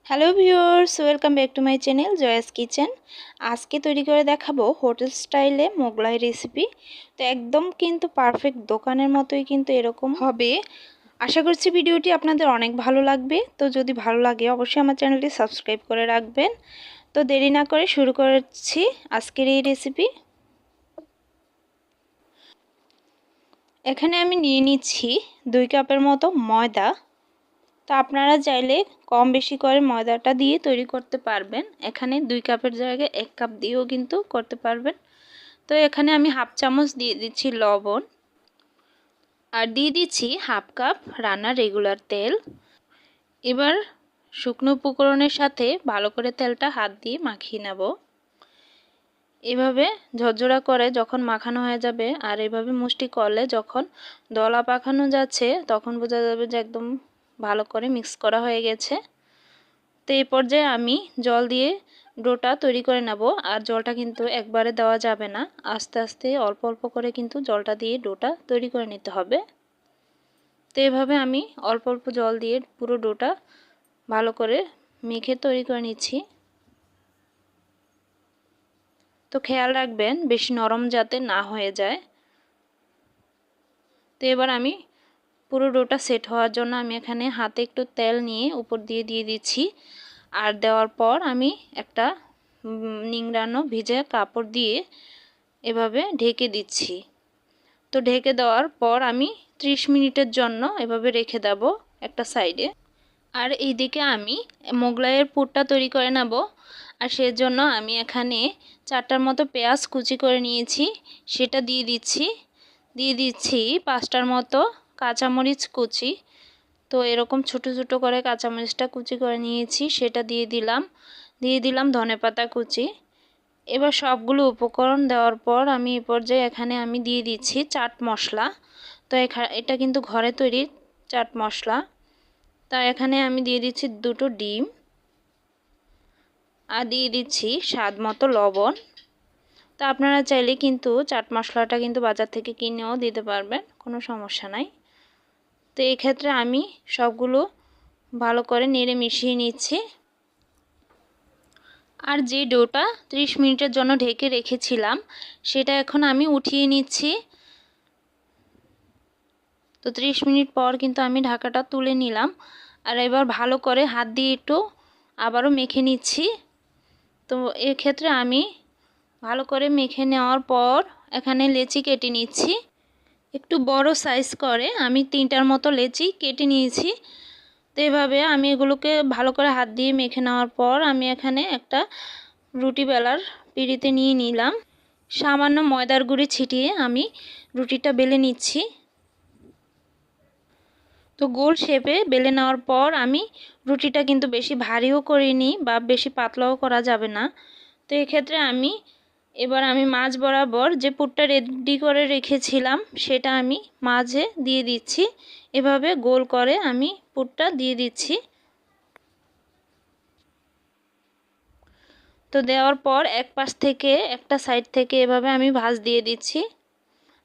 Hello viewers, welcome back to my channel জয়াস kitchen. আজকে তৈরি করে দেখাবো হোটেল স্টাইলে মোগলাই রেসিপি। তো একদম কিন্তু পারফেক্ট দোকানের মতোই কিন্তু এরকম হবে। আশা করছি ভিডিওটি আপনাদের অনেক ভালো লাগবে। তো যদি ভালো লাগে অবশ্যই আমার চ্যানেলটি সাবস্ক্রাইব করে রাখবেন। তো দেরি না করে শুরু করছি আজকের এই রেসিপি। এখানে আমি নিয়ে নিচ্ছি 2 কাপের মতো ময়দা। তো আপনারা চাইলে কম বেশি করে ময়দাটা দিয়ে তৈরি করতে পারবেন। এখানে 2 কাপের জায়গায় 1 কাপ দিয়েও কিন্তু করতে পারবেন। তো এখানে আমি হাফ চামচ দিয়ে দিচ্ছি লবণ, আর দিয়ে দিচ্ছি হাফ কাপ রান্নার রেগুলার তেল। এবার শুকনো উপকরণের সাথে ভালো করে তেলটা হাত দিয়ে মাখিয়ে নেব। এভাবে ঝরঝরা করে যখন মাখানো হয়ে যাবে আর এভাবে মুষ্টি করলে যখন দলা পাকানো যাচ্ছে তখন বোঝা যাবে যে একদম ভালো করে মিক্স করা হয়ে গেছে। তো এই পর্যায়ে আমি জল দিয়ে ডোটা তৈরি করে নেব। আর জলটা কিন্তু একবারে দেওয়া যাবে না, আস্তে আস্তে অল্প অল্প করে কিন্তু জলটা দিয়ে ডোটা তৈরি করে নিতে হবে। তো এভাবে আমি অল্প অল্প জল দিয়ে পুরো ডোটা ভালো করে মেখে তৈরি করে নিচ্ছি। তো খেয়াল রাখবেন বেশি নরম যাতে না হয়ে যায়। তো এবার আমি পুরো ডোটা সেট হওয়ার জন্য আমি এখানে হাতে একটু তেল নিয়ে উপর দিয়ে দিচ্ছি। আর দেওয়ার পর আমি একটা নিংড়ানো ভিজে কাপড় দিয়ে এভাবে ঢেকে দিচ্ছি। তো ঢেকে দেওয়ার পর আমি 30 মিনিটের জন্য এভাবে রেখে দেব একটা সাইডে। আর এইদিকে আমি মোগলাইয়ের পুরটা তৈরি করে নেব। আর সেজন্য আমি এখানে 4টার মতো পেঁয়াজ কুচি করে নিয়েছি, সেটা দিয়ে দিচ্ছি 5টার মতো কাঁচামরিচ কুচি। তো এরকম ছোট ছোট করে কাঁচামরিচটা কুচি করে নিয়েছি, সেটা দিয়ে দিলাম ধনেপাতা কুচি। এবার সবগুলো উপকরণ দেওয়ার পর আমি এই পর্যায়ে এখানে আমি দিয়ে দিচ্ছি চাট মশলা। তো এটা কিন্তু ঘরে তৈরি চাট মশলা। তা এখানে আমি দিয়ে দিচ্ছি 2টো ডিম, আর দিয়ে দিচ্ছি স্বাদ মতো লবণ। তো আপনারা চাইলে কিন্তু চাট মশলাটা কিন্তু বাজার থেকে কিনেও দিতে পারবেন, কোনো সমস্যা নাই। তো এই ক্ষেত্রে আমি সবগুলো ভালো করে নেড়ে মিশিয়ে নিচ্ছি। আর যে ডোটা 30 মিনিটের জন্য ঢেকে রেখেছিলাম সেটা এখন আমি উঠিয়ে নিচ্ছি। তো 30 মিনিট পর কিন্তু আমি ঢাকাটা তুলে নিলাম। আর এবার ভালো করে হাত দিয়ে একটু আবারও মেখে নিচ্ছি। তো এক্ষেত্রে আমি ভালো করে মেখে নেওয়ার পর এখানে লেচি কেটে নিচ্ছি। একটু বড় সাইজ করে আমি 3টার মতো লেচি কেটে নিয়েছি। তো এভাবে আমি এগুলোকে ভালো করে হাত দিয়ে মেখে নেওয়ার পর আমি এখানে একটা রুটি বেলার পিঁড়িতে নিয়ে নিলাম। সামান্য ময়দার গুঁড়ি ছিটিয়ে আমি রুটিটা বেলে নিচ্ছি। তো গোল শেপে বেলে নেওয়ার পর আমি রুটিটা কিন্তু বেশি ভারীও করিনি বা বেশি পাতলাও করা যাবে না। তো এক্ষেত্রে এবার আমি মাঝ বরাবর যে পুরটা রেডি করে রেখেছিলাম সেটা আমি মাঝে দিয়ে দিচ্ছি। এভাবে গোল করে আমি পুরটা দিয়ে দিচ্ছি। তো দেওয়ার পর একটা সাইড থেকে এভাবে আমি ভাঁজ দিয়ে দিচ্ছি।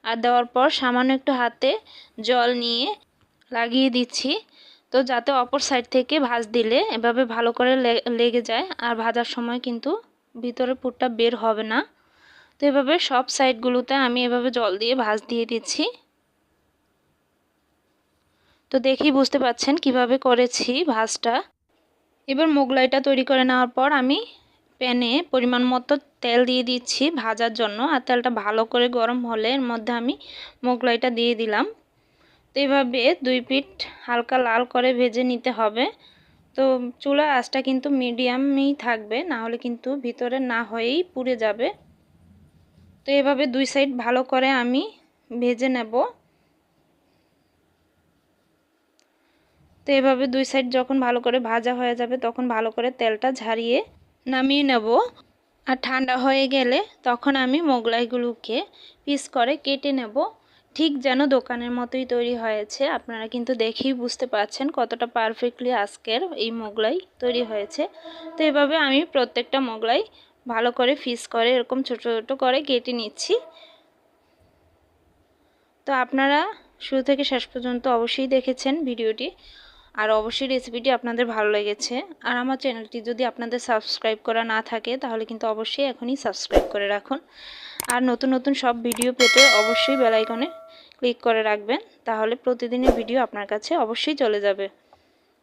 আর দেওয়ার পর সামান্য একটু হাতে জল নিয়ে লাগিয়ে দিচ্ছি। তো যাতে অপর সাইড থেকে ভাঁজ দিলে এভাবে ভালো করে লেগে যায় আর ভাজার সময় কিন্তু ভিতরে পুরটা বের হবে না। তো এভাবে সব সাইডগুলোতে আমি এভাবে জল দিয়ে ভাঁজ দিয়ে দিচ্ছি। তো দেখেই বুঝতে পাচ্ছেন কিভাবে করেছি ভাঁজটা। এবার মোগলাইটা তৈরি করে নেওয়ার পর আমি প্যানে পরিমাণ মতো তেল দিয়ে দিচ্ছি ভাজার জন্য। আর তেলটা ভালো করে গরম হলে এর মধ্যে আমি মোগলাইটা দিয়ে দিলাম। তো এইভাবে 2 পিঠ হালকা লাল করে ভেজে নিতে হবে। তো চুলার আঁচটা কিন্তু মিডিয়ামই থাকবে, না হলে কিন্তু ভিতরে না হয়েই পুড়ে যাবে। তো এভাবে 2 সাইড ভালো করে আমি ভেজে নেব। তো এভাবে 2 সাইড যখন ভালো করে ভাজা হয়ে যাবে তখন ভালো করে তেলটা ঝারিয়ে নামিয়ে নেব। আর ঠান্ডা হয়ে গেলে তখন আমি মোগলাইগুলোকে পিস করে কেটে নেব। ঠিক যেন দোকানের মতোই তৈরি হয়েছে। আপনারা কিন্তু দেখেই বুঝতে পারছেন কতটা পারফেক্টলি আজকের এই মোগলাই তৈরি হয়েছে। তো এভাবে আমি প্রত্যেকটা মোগলাই ভালো করে পিস করে এরকম ছোট ছোট করে কেটে নিচ্ছি। তো আপনারা শুরু থেকে শেষ পর্যন্ত অবশ্যই দেখেছেন ভিডিওটি। আর অবশ্যই রেসিপিটি আপনাদের ভালো লেগেছে। আর আমার চ্যানেলটি যদি আপনাদের সাবস্ক্রাইব করা না থাকে তাহলে কিন্তু অবশ্যই এখনই সাবস্ক্রাইব করে রাখুন। আর নতুন নতুন সব ভিডিও পেতে অবশ্যই বেল আইকনে ক্লিক করে রাখবেন, তাহলে প্রতিদিনের ভিডিও আপনার কাছে অবশ্যই চলে যাবে।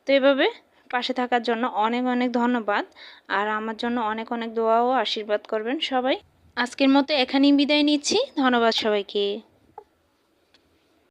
তো এভাবে পাশে থাকার জন্য অনেক অনেক ধন্যবাদ। আর আমার জন্য অনেক অনেক দোয়া ও আশীর্বাদ করবেন সবাই। আজকের মতো এখানেই বিদায় নিচ্ছি। ধন্যবাদ সবাইকে।